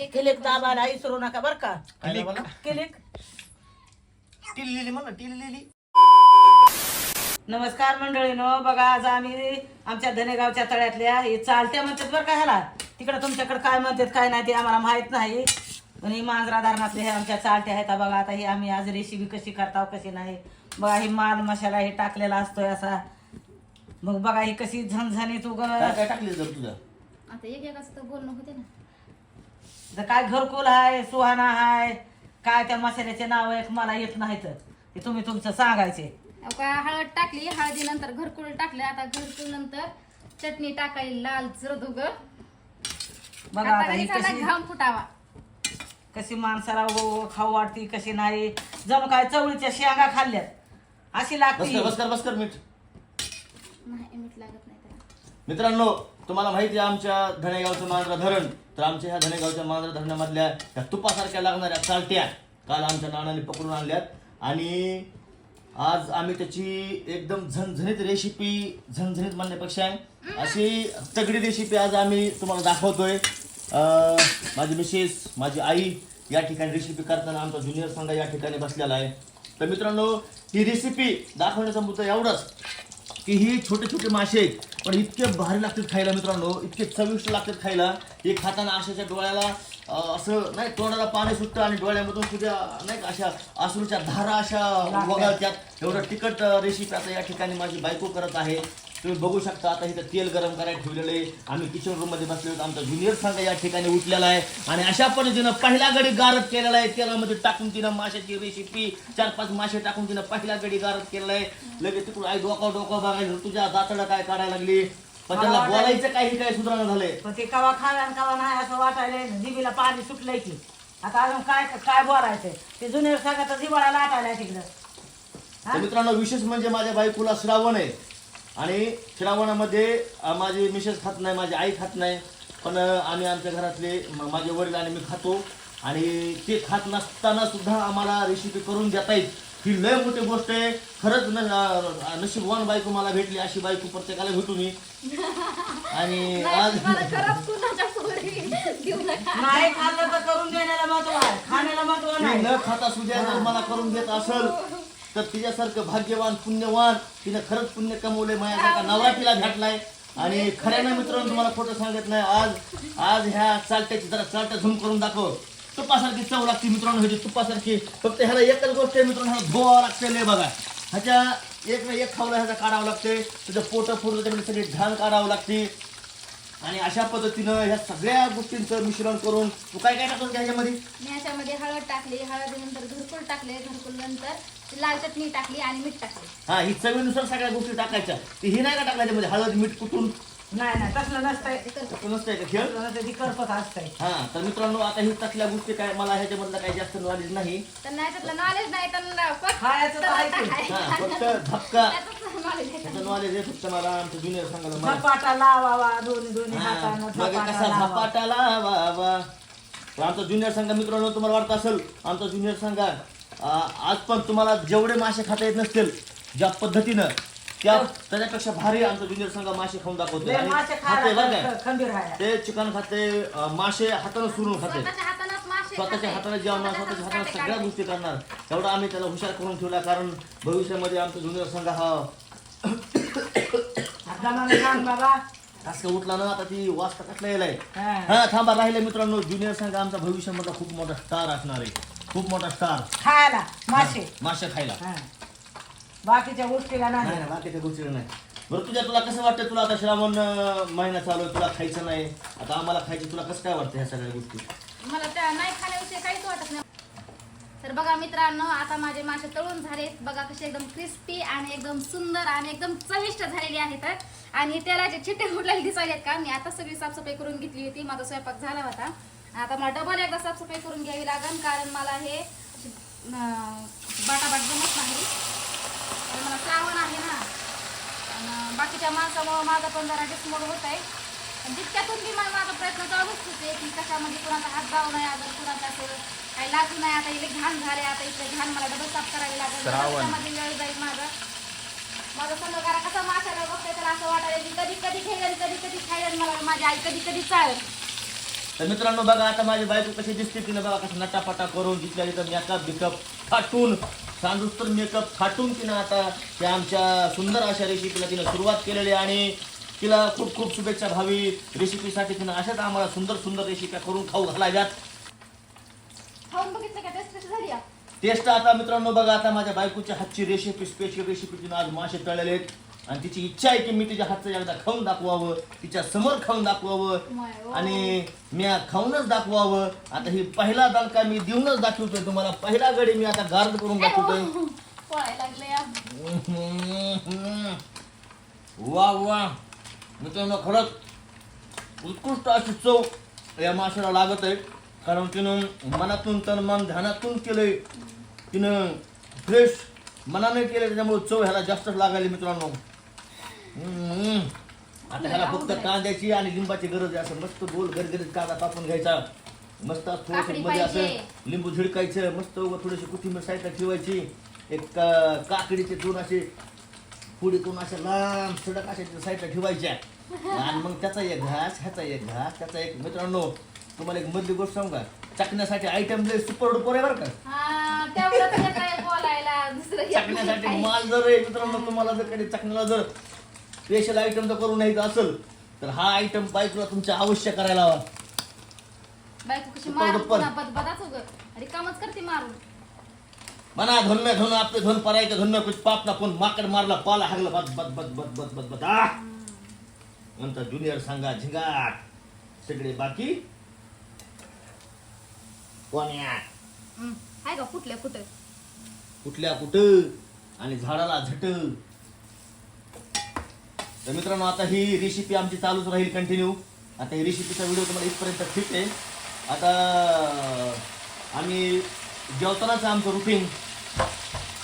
Click दाबायला विसरू नका बर का. क्लिक टिललेली म्हणा टिललेली. नमस्कार मंडळीनो, बघा आज आम्ही आमच्या धनेगावच्या तळ्यातल्या हे चालत्या म्हणतात बरं का ह्याला. तिकडे तुमच्याकडे काय म्हणतात काय नाही ते आम्हाला माहित नाही. पण ही मांजरा धरणातले हे आमच्या चालत्या आहेत. बघा आता ही आम्ही आज रेसिपी कशी करताव कशी नाही. बघा ही माल मसाला हे टाकलेला असतोय असा. मग बघा ही कशी झणझणीत काय टाकली जर तुझं आता एक तर बोलणं होते ना. तर काय घरकुल आहे, सुहाना आहे, काय त्या मसाल्याचे नाव एक मला येत नाहीत. ते तुम्ही तुमचं सांगायचे. काय हळद टाकली, हळदीनंतर घरकुल टाकले. आता घरकुल नंतर चटणी टाकायला लाल जरदुग. बघा आता ही आता कशी घाम फुटावा. कशी माणसाला खाऊ वाटती कशी नाही. जणू काय चवळीच्या शेंगा खाल्ल्यात अशी लागते. बस कर मीठ. नाही मीठ लागत नाही त्याला. मित्रांनो, तुम्हाला माहिती आहे आमच्या धनेगावचं मांजरा धरण. तर आमच्या ह्या धनेगावच्या मांजरा धरणामधल्या त्या तुपासारख्या लागणाऱ्या चालत्या काल आमच्या नानाने पकडून आणल्यात. आणि आज आम्ही त्याची एकदम झणझणीत रेसिपी, झणझणीत म्हणण्यापेक्षा अशी तगडी रेसिपी आज आम्ही तुम्हाला दाखवतोय. माझी मिसेस, माझी आई या ठिकाणी रेसिपी करताना आमचा ज्युनियर संघ या ठिकाणी बसलेला आहे. तर मित्रांनो, ही रेसिपी दाखवण्याचा मुद्दा एवढाच की ही छोटे छोटे मासे आहेत, पण इतके भारी लागतात खायला मित्रांनो, इतके चविष्ट लागतात खायला. हे खाताना आशाच्या डोळ्याला असं नाही, तोंडाला पाणी सुटतं आणि डोळ्यामधून सुद्धा नाही अशा अश्रूच्या धारा अशा वगळत्यात. एवढं तिखट रेसिपी आता या ठिकाणी माझी बायको करत आहे. तुम्ही बघू शकता. आता इथं तेल गरम करायला ठेवलेलं आहे. आम्ही किचन रूम मध्ये बसलो आहोत. आमचा ज्युनियर संघ या ठिकाणी उठलेला आहे आणि अशा पद्धतीनं पहिला गडी गारत केलेला आहे. तेलामध्ये टाकून तिनं माशाची रेसिपी 4-5 मासे टाकून तिनं पहिला गडी गारत केलेला आहे. लगेच तिकडून आई डोका बघायला तुझ्या दातडं काय काढायला लागली. पण त्याला बोलायचं काही काय सुधारणा झालंय. पण ते कवा खाव्या आणि कवा नाही असं वाटायलंय. जिबीला पाणी सुटलंय की आता अजून काय काय बोलायचंय. ते जुन्या सांगत जिवाळा लाटायला तिकडं. तर मित्रांनो, विशेष म्हणजे माझ्या बायकोला श्रावण आहे आणि श्रावणामध्ये माझी मिसेस खात नाही, माझी आई खात नाही. पण आम्ही आमच्या घरातले माझे वडील आणि मी खातो. आणि ते खात नसताना सुद्धा आम्हाला रेसिपी करून देता येईल. ही लय मोठी गोष्ट आहे. खरंच नशीबवान बायको मला भेटली. अशी बायको प्रत्येकाला भेटू नये. आणि आज नाही खाल्लं तर करून देण्याला महत्व आहे, खाण्याला महत्व नाही. न खाता सुद्धा जर मला करून देत असेल तर तिच्यासारखं भाग्यवान, पुण्यवान, तिने खरंच पुण्य कमवले. माझ्यासारखा नवरा तिला भेटलाय. आणि खऱ्यानं मित्रांनो, तुम्हाला खोटं सांगत नाही. आज ह्या चालत्याची जरा चालत्या झूम करून दाखव. तुपासारखी चव लागते मित्रांनो, ह्याची तुपासारखी. फक्त ह्याला एकच गोष्ट आहे मित्रांनो, ह्याला धुवावं लागते. बघा ह्याच्या एक ना एक खावला ह्याचा काढावं लागते. त्याचं पोटं फुटलं त्यामध्ये सगळी घाण काढावं लागते. आणि अशा पद्धतीनं ह्या सगळ्या गोष्टींचं मिश्रण करून तू काय काय टाकतो ह्याच्यामध्ये. मी ह्याच्यामध्ये हळद टाकली, हळदीनंतर घरकुल टाकले, घरकुल नंतर लाल चटणी टाकली आणि मीठ टाकले. हा, ही चवीनुसार सगळ्या गोष्टी टाकायच्या. ही नाही का टाकल्या त्यामध्ये हळद मीठ कुठून. नाही नाही तसलं नसतंय. नसतंय का खेळ. तसलं नसतंय, ती करपत असतंय. हा, तर मित्रांनो, आता ही तसल्या गोष्टी काय मला ह्याच्यामधलं काही जास्त नॉलेज नाही. तर नाही त्यातलं नॉलेज नाही तर खायचं तर आहे ते. हा, फक्त धक्का नॉलेज त्याचं नॉलेज आहे फक्त मला आमच्या ज्युनियर सांगायला. झपाटा लावावा दोन्ही हातानं झपाटा कसा लावावा. झपाटा लावावा. तर आमचा ज्युनियर संघ मित्रांनो, तुम्हाला वाटत असेल आमचा ज्युनियर संघ आज पण तुम्हाला जेवढे मासे खाता येत नसतील ज्या पद्धतीनं, त्याच्यापेक्षा भारी आमचा ज्युनियर संघ मासे खाऊन दाखवतो. लय मासे खाते बरं खायला काय, खंबीर आहे. ते चिकन खाते, मासे हातानं सुरून खाते, स्वतःच्या हातानंच मासे स्वतःच्या खाते. हाताने जेवणार, स्वतःच्या हाताने काटे सगळ्या काढते. गोष्टी करणार. तेवढं आम्ही त्याला हुशार करून ठेवला. कारण भविष्यामध्ये आमचा ज्युनियर संघ हा जमाने सांग बाबा. असं उठला ना, आता ती वाजता कसला येलाय. हा. हा, थांबा राहिले मित्रांनो. ज्युनियर संघ आमचा भविष्यामधला खूप मोठा स्टार असणार आहे. खूप मोठा स्टार खायला मासे. मासे खायला. हा. बाकीच्या गोष्टीला नाही नाही. नाही, बाकीच्या गोष्टी नाही. बरं, तुला कसं वाटतं. तुला आता श्रावण महिना चालू आहे, तुला खायचं नाही, आता आम्हाला खायचं. तुला कसं काय वाटतं ह्या सगळ्या गोष्टी. मला त्या नाही खाण्याविषयी काहीच वाटत नाही. तर बघा मित्रांनो, आता माझे मासे तळून झालेत. बघा कसे एकदम क्रिस्पी आणि एकदम सुंदर आणि एकदम चविष्ट झालेली आहेत. आणि तेलाचे छिट्टे उडलेले दिसायलेत का. मी आता सगळी साफसफाई करून घेतली होती. माझा स्वयंपाक झाला होता. आता मला डबल एकदा साफसफाई करून घ्यावी लागेल, कारण मला हे बाटाबाट जमत नाही. तर मला श्रावण आहे ना, आणि बाकीच्या माणसामुळं माझा पण जरा डिस्मोड होत आहे. जितक्यातून मी माझा प्रयत्न चालूच होते की कशामध्ये कुणाचा हात जाऊ नये, अजून कुणाचा असं काही लागू नाही. आता इथे घाण झाले, आता इथे घाण मला डबल साफ करावी लागेल. त्यामध्ये वेळ जाईल माझा समोर कसा माशाला बघते त्याला असं वाटायला की कधी कधी खायला, कधी कधी खायला. मला माझी आई कधी कधी चालेल. तर मित्रांनो बघा आता माझी बायको कशी दिसते तिने बघा कसं नटापटा करून तिथल्या तिथं मेकअप बिकअप थाटून सांदुस्तर मेकअप थाटून तिनं आता त्या आमच्या सुंदर अशा रेसिपीला तिनं सुरुवात केलेली आहे आणि तिला खूप खूप शुभेच्छा भावी रेसिपीसाठी तिनं अशाच आम्हाला सुंदर सुंदर रेसिप्या करून खाऊ घालाव्यात. खाऊन बघितलं का टेस्ट कशी झाली आहे? टेस्ट आता मित्रांनो बघा आता माझ्या बायकोच्या हातची रेसिपी स्पेशल रेसिपी तिनं आज मासे तळलेले आहेत आणि तिची इच्छा आहे की मी तिच्या हातचं एकदा खाऊन दाखवावं तिच्या समोर खाऊन दाखवावं आणि मी खाऊनच दाखवावं. आता ही पहिला दणका मी देऊनच दाखवतोय तुम्हाला. पहिला गडी मी आता गार्ड करून दाखवतोय. पळायला लागले या. वा वा मित्रांनो खरंच उत्कृष्ट अशी चव या माशाला लागत आहे कारण तिनं मनातून तन मन ध्यानातून केलंय तिनं फ्रेश मनाने केलं त्याच्यामुळे चव ह्याला जास्तच लागायली मित्रांनो. आता ह्याला फक्त कांद्याची आणि लिंबाची गरज आहे. असं मस्त गोल गरगरीत कांदा कापून घ्यायचा मस्त थोडस मध्ये असं लिंबू झिडकायचं मस्त थोडीशी कोथिंबीर साईडला ठेवायची एक काकडीचे दोन असे पुढीतून अशा लांब सडक अशा साईडला ठेवायच्या आणि मग त्याचा एक घास ह्याचा एक घास त्याचा एक. मित्रांनो तुम्हाला एक मधली गोष्ट सांगू का चकण्यासाठी आयटम लय सुपर डुपर आहे बरं का. हा, तेवढंच येतंय बोलायला, दुसरं येत नाही चकण्यासाठी काही. माल जर आहे मित्रांनो तुम्हाला जर कधी चकण्याला जर स्पेशल आयटम जर करून न्यायचं असेल तर हा आयटम बायकोला तुमच्या अवश्य करायला हवा. बायको कशी दुप्पर, मारून दुप्पर. पुन्हा बदबदाच उगं. अरे कामच करते मारून. म्हणा धन्य धन आपले धन परायचं धन्य कुछ पाप ना कोण माकड मारला पाला हागला बद बद बद बद बद बद बद आ नंतर ज्युनियर सांगा झिंगाट सगळे बाकी कोण्या आहे का कुठल्या कुठं? कुठल्या कुठं आणि झाडाला झट. तर मित्रांनो आता ही रेसिपी आमची चालूच राहील कंटिन्यू. आता ही रेसिपीचा व्हिडिओ तुम्हाला इथपर्यंत ठीक आहे. आता आम्ही जेवतानाच आमचं रुटीन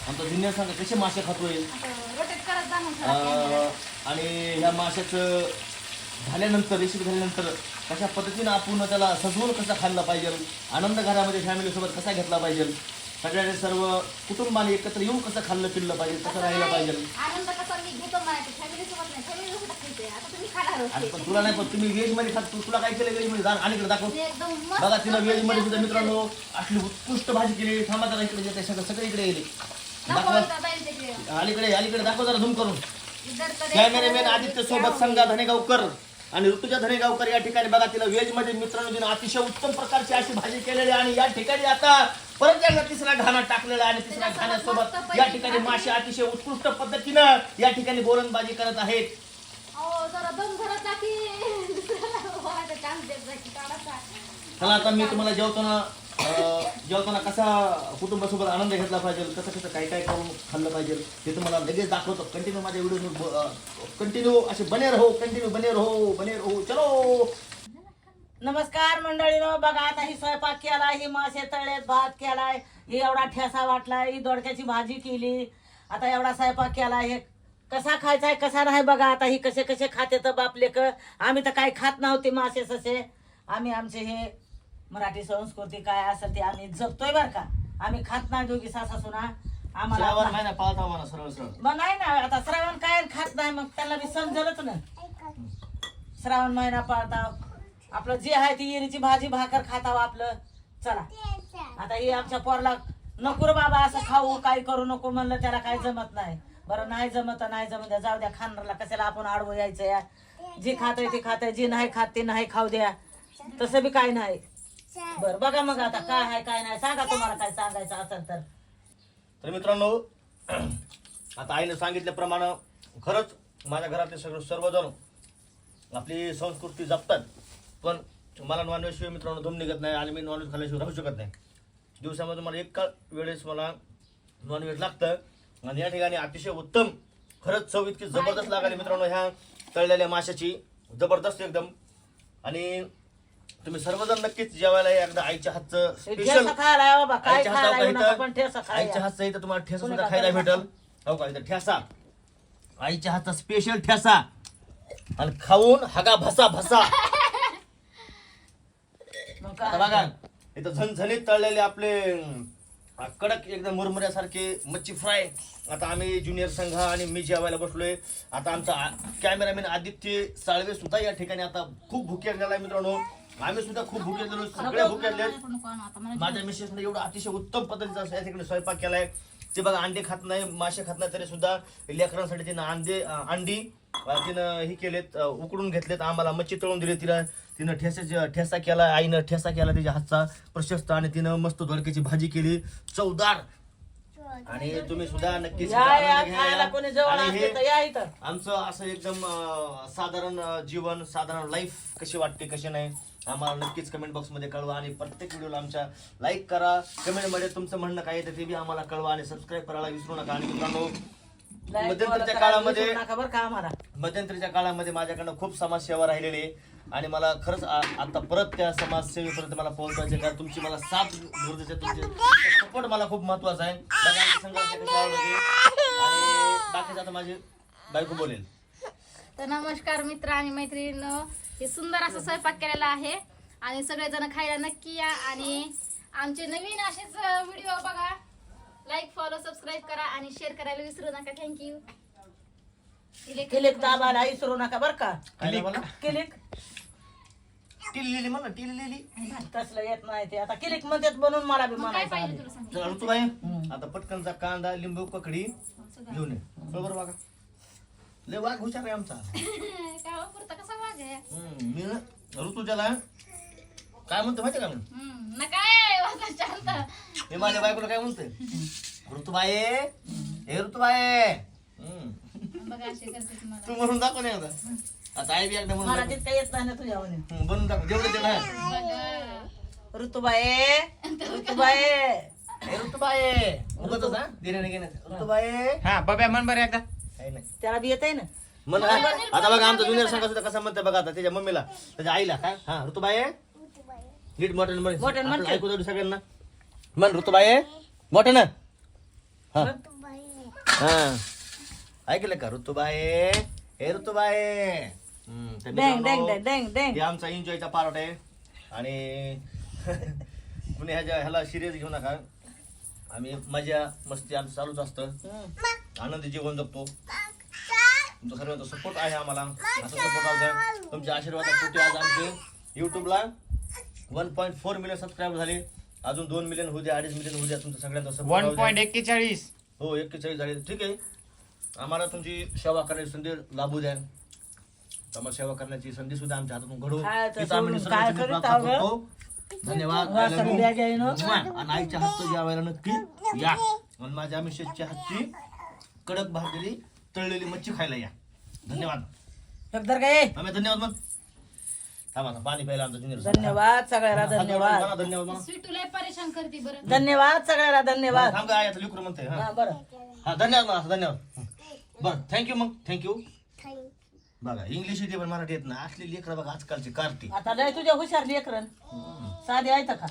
आमचा जुनियर सांगा कसे मासे खातोय रोटेट करत जा मग. आणि ह्या माशाचं झाल्यानंतर रेसिपी झाल्यानंतर कशा पद्धतीनं आपण त्याला सजवून कसा खाल्ला पाहिजे आनंद घरामध्ये फॅमिलीसोबत कसा घेतला पाहिजे सगळ्या सर्व कुटुंबाने एकत्र येऊन कसं खाल्लं पिल्लं पाहिजे कसं राहिलं पाहिजे. आनंद कसा मी घेतो माझ्या फॅमिली सोबत नाही फॅमिली सोबत खायचंय. आता तुम्ही खाणार आणि पण तुला नाही पण तुम्ही व्हेज मध्ये खात तुला काय केलं व्हेज मध्ये जा आणि इकडे दाखव. एकदम मस्त. बघा तिनं व्हेज मध्ये सुद्धा मित्रांनो असली उत्कृष्ट भाजी केली थांबा जरा इकडे येते सगळे इकडे येईल दाखवा अलीकडे अलीकडे दाखव जरा झूम करून. कॅमेरामॅन आदित्य सोबत संगा धनेगावकर आणि ऋतुजा धनेगावकर या ठिकाणी बघा तिला व्हेज मध्ये मित्रांनो तिने अतिशय उत्तम प्रकारची अशी भाजी केलेली आणि या ठिकाणी आता परत एकदा तिसरा घाणा टाकलेला आणि तिसऱ्या घाण्यासोबत या ठिकाणी मासे अतिशय उत्कृष्ट पद्धतीनं या ठिकाणी गोलंदाजी करत आहेत. जरा दम भरत जा की. दुसऱ्याला चान्स देत जा की काढायचा. चला आता मी तुम्हाला जेवताना कसा कुटुंबासोबत आनंद घेतला पाहिजे कसं कसं काय काय करून खाल्लं पाहिजे ते तुम्हाला लगेच दाखवतो. कंटिन्यू माझ्या व्हिडिओ कंटिन्यू असे बने रहो कंटिन्यू बने रहो चलो. नमस्कार मंडळीनो बघा आता ही स्वयंपाक केलाय ही मासे तळलेत भात केलाय ही एवढा ठेसा वाटलाय ही दोडक्याची भाजी केली आता एवढा स्वयंपाक केलाय. हे कसा खायचा आहे कसा नाही बघा आता ही कसे कसे खाते तर बापले क आम्ही तर काही खात नव्हते मासे ससे. आम्ही आमचे हे मराठी संस्कृती काय असेल ते आम्ही जपतोय बर का. आम्ही खात नाही दोघी सासा सुना आम्हाला महिना पाळता म्हणा सरळ सरळ. मग नाही ना आता श्रावण काय खात नाही मग त्याला बी समजलच ना. श्रावण महिना पाळता आपलं जे आहे ती येरीची भाजी भाकर खातावं आपलं. चला आता हे आमच्या पोरला नको रे बाबा असं खाऊ काय करू नको म्हणलं त्याला काय जमत नाही. बरं नाही जमत नाही जमत द्या जाऊ द्या खाणारला कशाला आपण आडवं यायचं या. जे खातंय ते खातंय जे नाही खात ते नाही खाऊ द्या तसं बी काय नाही. बरं बघा मग आता काय आहे काय नाही सांगा तुम्हाला काय सांगायचं असेल तर. तर मित्रांनो आता आईने सांगितल्याप्रमाणे खरंच माझ्या घरातले सर्वजण आपली संस्कृती जपतात पण मला नॉनव्हेज शिवाय मित्रांनो दम निघत नाही आणि मी नॉनव्हेज खाल्ल्याशिवाय राहू शकत नाही. दिवसामध्ये मला एका वेळेस मला नॉनव्हेज लागतं आणि या ठिकाणी अतिशय उत्तम खरंच चव इतकी जबरदस्त लागाली मित्रांनो ह्या तळलेल्या माशाची जबरदस्त एकदम. आणि तुम्ही सर्वजण नक्कीच जेवायला एकदा आईच्या हातचं स्पेशल आईच्या हातचं इथं तुम्हाला ठेसा सुद्धा खायला भेटल. हो का इथं ठेसा आईच्या हातचा स्पेशल ठेसा आणि खाऊन हगा भसा भसा. आता बघा इथं झणझणीत तळलेले आपले कडक एकदम मुरमुऱ्यासारखे मच्छी फ्राय. आता आम्ही ज्युनियर संघ आणि मी जेवायला बसलोय. आता आमचा कॅमेरामॅन आदित्य साळवे सुद्धा या ठिकाणी आता खूप भुक्या गेलाय मित्रांनो. आम्ही सुद्धा खूप भुकेलेलो, सगळे भुकेले. नको आणू आता मला. माझ्या मिसेसने एवढं अतिशय उत्तम पद्धतीचा याच्याकडे स्वयंपाक केलाय. ते बघा अंडे खात नाही, मासे खात नाही, तरी सुद्धा लेकरांसाठी तिनं अंडी तिनं ही केलेत, उकडून घेतलेत. आम्हाला मच्छी तळून दिली तिनं ठेसा केला, आईनं ठेसा केला तिच्या हातचा प्रशस्त, आणि तिनं मस्त दोडक्याची भाजी केली चवदार. आणि तुम्ही सुद्धा नक्कीच या आनंद या घ्या. खायला कोणी जवळ आणि असले तर हे या इथं. आमचं असं एकदम साधारण जीवन, साधारण लाईफ कशी वाटते कशी नाही आम्हाला नक्कीच कमेंट बॉक्स मध्ये कळवा. आणि प्रत्येक व्हिडिओला आमच्या लाईक करा, कमेंट मध्ये तुमचं म्हणणं काय येतं ते बी आम्हाला कळवा, आणि सबस्क्राईब करायला विसरू नका. आणि मित्रांनो, मध्यंतरीच्या काळामध्ये मध्यंतरीच्या काळामध्ये माझ्याकडनं खूप समाजसेवा राहिलेली आहे, आणि मला खरंच आता परत त्या समाजसेवेपर्यंत मला पोहोचवायचे, कारण तुमची मला साथ गरजेची आहे, तुमचे सपोर्ट मला खूप महत्वाचा आहे. सगळ्यांचे संघर्ष कसे आवडते, आणि बाकीचं आता माझी बायको बोलेल. तर नमस्कार मित्र आणि मैत्रिणींनो, हे सुंदर असं स्वयंपाक केलेला आहे, आणि सगळेजण खायला नक्की या. आणि आमचे नवीन असेच व्हिडिओ बघा, लाईक फॉलो सबस्क्राईब करा आणि शेअर करायला विसरू नका. थँक्यू. किलिक दाबायला विसरू नका बर का. काय बोला? किलिक टिल्ली म्हणा, टिल्ली. तसलं येत नाही ते, आता किलिक म्हणतात म्हणून मला बी काय म्हणायचं पाहिजे आधी. तुला सांग. चला ऋतुबाई, आता पटकनचा कांदा, लिंबू, ककडी घेऊन ये. बरोबर बघा, लय वाघ हुशार आहे आमचा. काय वापरता कसा वाग आहे. मी ना ऋतुजाला काय म्हणतो माहिती का मी? ना काय वागा शांत. मी माझ्या बायकोला काय म्हणतोय, ऋतुबाई, हे ऋतुबाई. बघा असे करते तुम्हाला. तू म्हणून दाखव नाही आता. आता आई बी एकदा म्हणून मला दाखव. तितकं येत नाही ना तुझ्या म्हणे. बनवून दाखव, जेवढं ते नाही. बघा. ऋतुबाई ऋतुबाई हे ऋतुबाई उगाचच हा दिल्याने घेण्याचं. ऋतुबाई हा बब्या म्हण बरं एकदा. काही नाही त्याला बी येत आहे ना. म्हण. आता बघा आमचा ज्युनियर संघ सुद्धा कसा म्हणतोय बघा, आता त्याच्या मम्मीला त्याच्या आईला काय, हा ऋतुबाई नीट मोठ्यानं म्हण. मोठ्यानं म्हण. आपलं ऐकू दे सगळ्यांना. म्हण ऋतुबाई मोठ्यानं. हा हा ऐकलं का ऋतुबाई, हे ऋतुबाई. तर डेंग मित्रांनो, डेंग डेंग डेंग. हे आमचा एन्जॉयचा पार्ट आहे, आणि कुणी ह्याला सिरियस घेऊ नका. आम्ही मजा मस्ती आमचं चालूच असतं, आनंदी जीवन जगतो. तुमचा सर्वांचा सपोर्ट आहे आम्हाला, असं सपोर्ट आहे. तुमच्या आशीर्वादापोटी आज आमचे युट्यूबला 1.4 मिलियन सबस्क्राईबर झाले. अजून 2 मिलियन होऊ द्या, 2.5 मिलियन होऊ द्या. तुमचा सगळ्यांचा सपोर्ट 1.41. हो 41 झाले. ठीक आहे, आम्हाला तुमची सेवा करण्याची संधी लाभू द्या. समाज सेवा करण्याची संधी सुद्धा आमच्या हातातून घडू. काय तर हीच आम्ही सोडून काय सर्वांची करीत प्रार्थना आहो? करतो. धन्यवाद. वा, I love सगळी you. बॅग आहे ना? आणि आईच्या हातचं जेवायला नक्की या, आणि माझ्या मिसेसच्या हातची कडक भाजलेली तळलेली मच्छी खायला या. धन्यवाद. एकदा काय आम्ही धन्यवाद मग. थांबा आता पाणी प्यायला आमचा जुनियर. धन्यवाद सगळ्याला धन्यवाद. धन्यवाद म्हणा. स्वीटू लय परेशान करते बरं. धन्यवाद सगळ्याला धन्यवाद. थांब काय आता लिकरू म्हणते. हा हा बरं. हा धन्यवाद म्हणा, धन्यवाद. बरं थँक्यू. मग थँक्यू. बघा इंग्लिश येते पण मराठी येत नाही. असली लेकरं बघा आजकालची कार्टी. आता लय तुझ्या हुशार लेकरन साधी आहेत का.